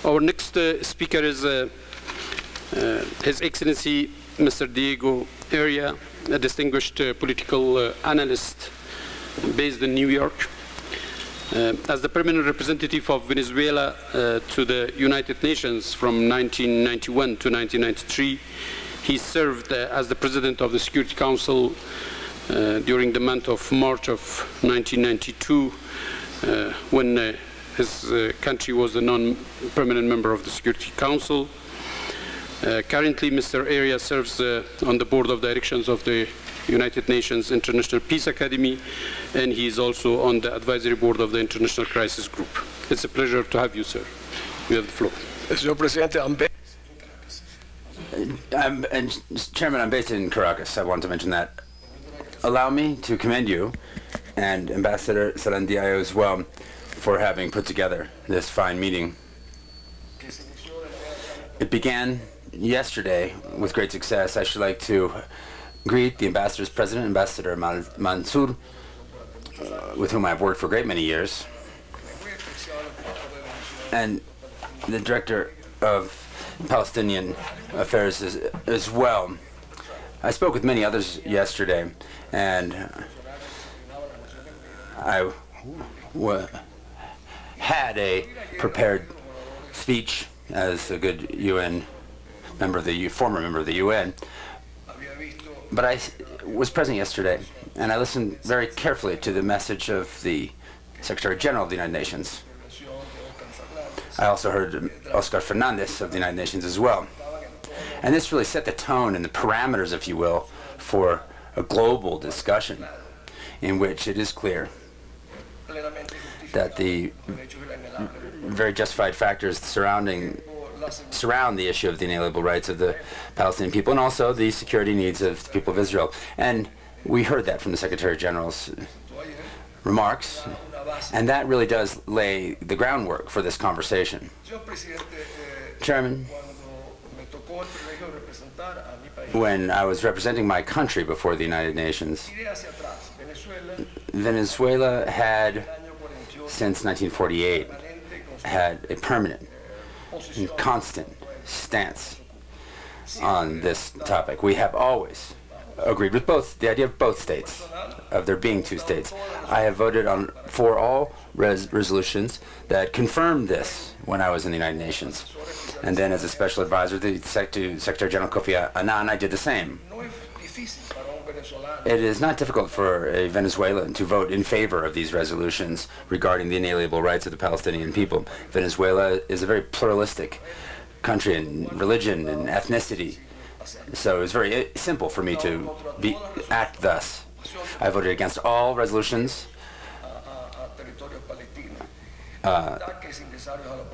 Our next speaker is His Excellency Mr. Diego Arria, a distinguished political analyst based in New York. As the permanent representative of Venezuela to the United Nations from 1991 to 1993, he served as the President of the Security Council during the month of March of 1992 when his country was a non-permanent member of the Security Council. Currently, Mr. Arria serves on the Board of Directors of the United Nations International Peace Academy, and he is also on the Advisory Board of the International Crisis Group. It's a pleasure to have you, sir. You have the floor. Señor Presidente, Chairman, I'm based in Caracas. I want to mention that. Allow me to commend you and Ambassador Salandiayo as well for having put together this fine meeting. It began yesterday with great success. I should like to greet the ambassador's president, Ambassador Mansour, with whom I've worked for a great many years, and the director of Palestinian Affairs as well. I spoke with many others yesterday, and I had a prepared speech as a good UN member of the former member of the UN. But I was present yesterday, and I listened very carefully to the message of the Secretary General of the United Nations. I also heard Oscar Fernandez of the United Nations as well. And this really set the tone and the parameters, if you will, for a global discussion in which it is clear that the very justified factors surround the issue of the inalienable rights of the Palestinian people and also the security needs of the people of Israel. And we heard that from the Secretary General's remarks, and that really does lay the groundwork for this conversation. Chairman, when I was representing my country before the United Nations, Venezuela had, since 1948, had a permanent and constant stance on this topic. We have always agreed with the idea of both states, of there being two states. I have voted for all resolutions that confirmed this when I was in the United Nations. And then as a special advisor to Secretary General Kofi Annan, I did the same. It is not difficult for a Venezuelan to vote in favor of these resolutions regarding the inalienable rights of the Palestinian people. Venezuela is a very pluralistic country in religion and ethnicity, so it was very simple for me to act thus. I voted against all resolutions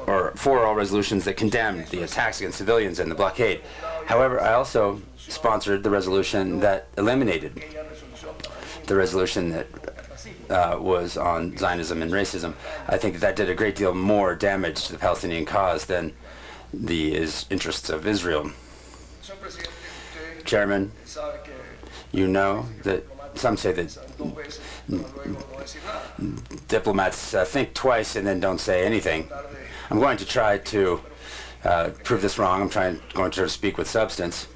or for all resolutions that condemned the attacks against civilians and the blockade. However, I also sponsored the resolution that eliminated the resolution that was on Zionism and racism. I think that did a great deal more damage to the Palestinian cause than the interests of Israel. Chairman, you know that some say that diplomats think twice and then don't say anything. I'm going to try to prove this wrong. I'm going to speak with substance,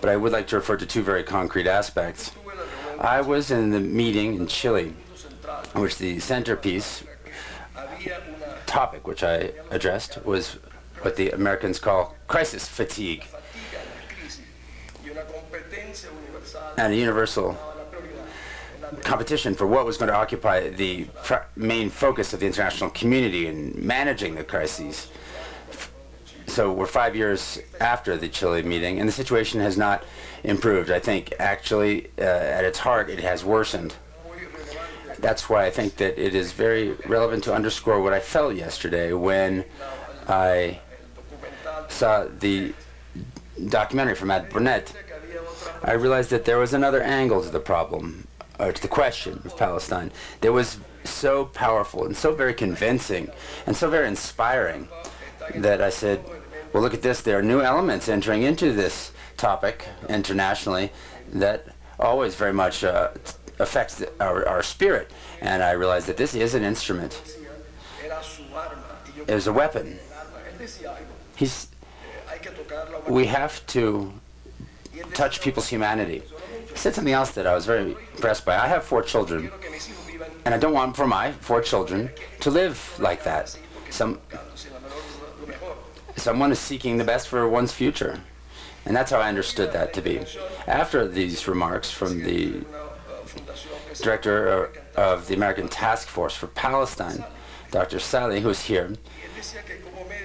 but I would like to refer to two very concrete aspects. I was in the meeting in Chile, in which the centerpiece topic which I addressed was what the Americans call crisis fatigue, and a universal competition for what was going to occupy the main focus of the international community in managing the crises. So we're 5 years after the Chile meeting, and the situation has not improved. I think actually at its heart it has worsened. That's why I think that it is very relevant to underscore what I felt yesterday when I saw the documentary from Matt Burnett. I realized that there was another angle to the problem, or to the question of Palestine, that was so powerful and so very convincing and so very inspiring that I said, well, look at this, there are new elements entering into this topic internationally that always very much affects our spirit. And I realized that this is an instrument. It is a weapon. we have to touch people's humanity. He said something else that I was very impressed by. I have 4 children, and I don't want for my 4 children to live like that. Someone is seeking the best for one's future. And that's how I understood that to be. After these remarks from the director of the American Task Force for Palestine, Dr. Saleh, who was here,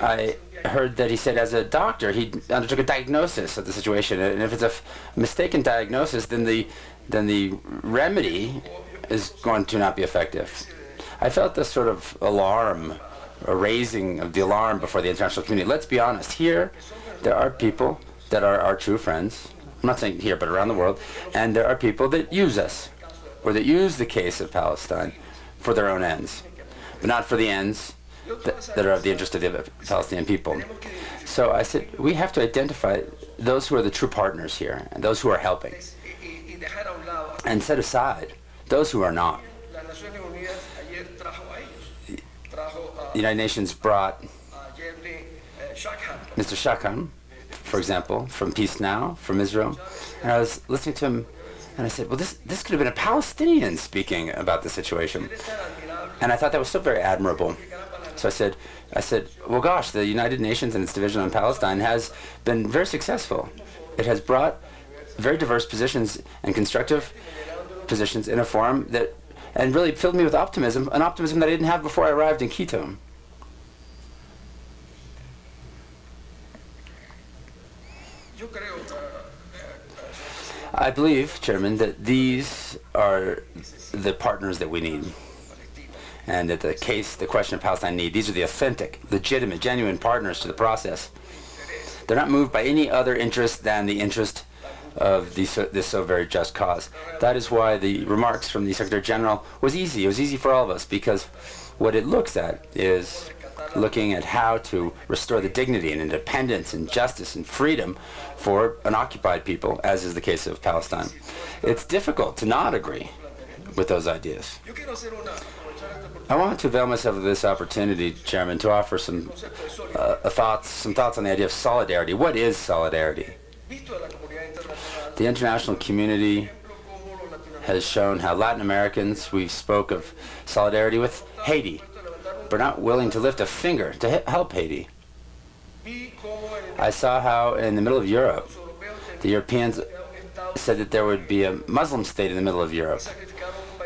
I heard that he said as a doctor he undertook a diagnosis of the situation, and if it's a mistaken diagnosis, then the remedy is going to not be effective. I felt this sort of alarm, a raising of the alarm before the international community. Let's be honest, here there are people that are our true friends. I'm not saying here, but around the world, and there are people that use us, or that use the case of Palestine for their own ends, but not for the ends that are of the interest of the Palestinian people. So I said, we have to identify those who are the true partners here, and those who are helping, and set aside those who are not. The United Nations brought Mr. Shakhan, for example, from Peace Now, from Israel, and I was listening to him, and I said, well, this could have been a Palestinian speaking about the situation. And I thought that was so very admirable. So I said, well, gosh, the United Nations and its division on Palestine has been very successful. It has brought very diverse positions and constructive positions in a forum that, and really filled me with optimism, an optimism that I didn't have before I arrived in Quito. I believe, Chairman, that these are the partners that we need, and that the question of Palestine need, these are the authentic, legitimate, genuine partners to the process. They're not moved by any other interest than the interest of this so very just cause. That is why the remarks from the Secretary General was easy. It was easy for all of us, because what it looks at is looking at how to restore the dignity and independence and justice and freedom for an occupied people, as is the case of Palestine. It's difficult to not agree with those ideas. I want to avail myself of this opportunity, Chairman, to offer some thoughts on the idea of solidarity. What is solidarity? The international community has shown how Latin Americans, we spoke of solidarity with Haiti. We're not willing to lift a finger to help Haiti. I saw how in the middle of Europe, the Europeans said that there would be a Muslim state in the middle of Europe.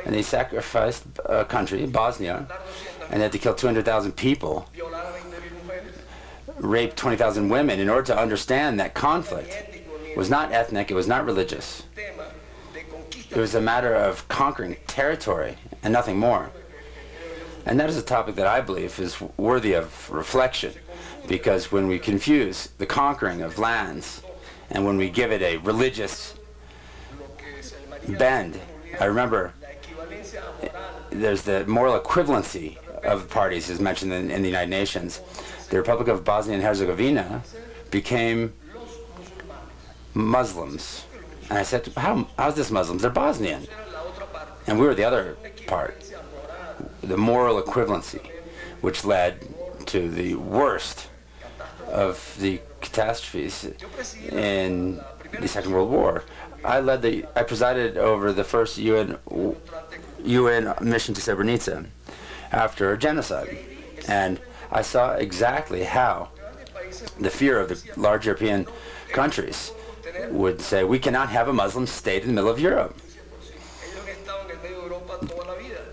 And they sacrificed a country, Bosnia, and they had to kill 200,000 people, rape 20,000 women in order to understand that conflict was not ethnic, it was not religious. It was a matter of conquering territory and nothing more. And that is a topic that I believe is worthy of reflection, because when we confuse the conquering of lands and when we give it a religious bend, I remember there's the moral equivalency of parties is mentioned in the United Nations. The Republic of Bosnia and Herzegovina became Muslims. And I said, how's this Muslims? They're Bosnian. And we were the other part. The moral equivalency, which led to the worst of the catastrophes in the Second World War. I presided over the first UN mission to Srebrenica after a genocide, and I saw exactly how the fear of the large European countries would say, we cannot have a Muslim state in the middle of Europe.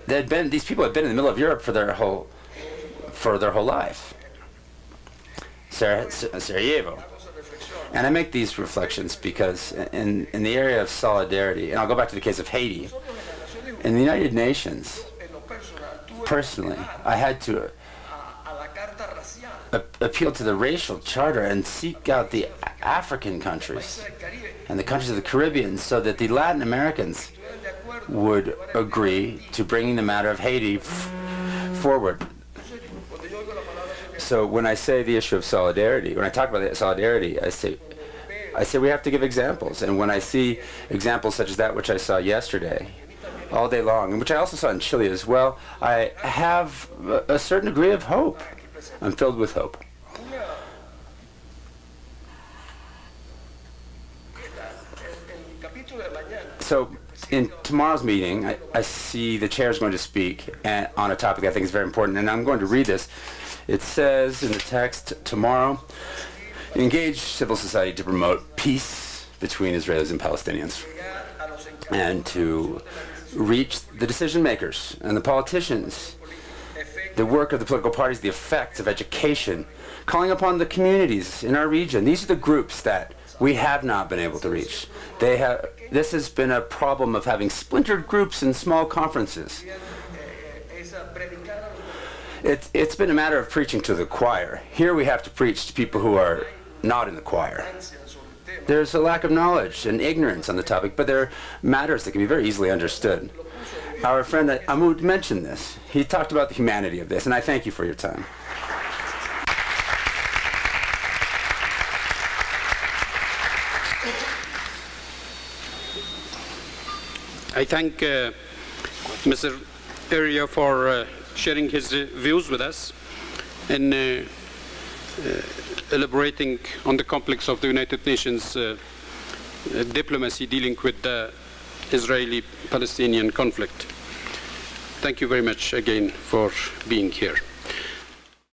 These people had been in the middle of Europe for their whole life. Sarajevo. And I make these reflections because in the area of solidarity, and I'll go back to the case of Haiti, in the United Nations, personally, I had to appeal to the racial charter and seek out the African countries and the countries of the Caribbean so that the Latin Americans would agree to bringing the matter of Haiti forward. So when I say the issue of solidarity, when I talk about solidarity, I say we have to give examples. And when I see examples such as that which I saw yesterday, all day long, and which I also saw in Chile as well, I have a certain degree of hope. I'm filled with hope. So in tomorrow's meeting, I see the chair is going to speak on a topic I think is very important, and I'm going to read this. It says in the text, tomorrow, engage civil society to promote peace between Israelis and Palestinians, and to reach the decision makers and the politicians, the work of the political parties, the effects of education, calling upon the communities in our region. These are the groups that we have not been able to reach. This has been a problem of having splintered groups in small conferences. It's been a matter of preaching to the choir. Here we have to preach to people who are not in the choir. There's a lack of knowledge and ignorance on the topic, but there are matters that can be very easily understood. Our friend Ahmoud mentioned this. He talked about the humanity of this, and I thank you for your time. I thank Mr. Arria for sharing his views with us and elaborating on the complex of the United Nations diplomacy dealing with the Israeli-Palestinian conflict. Thank you very much again for being here.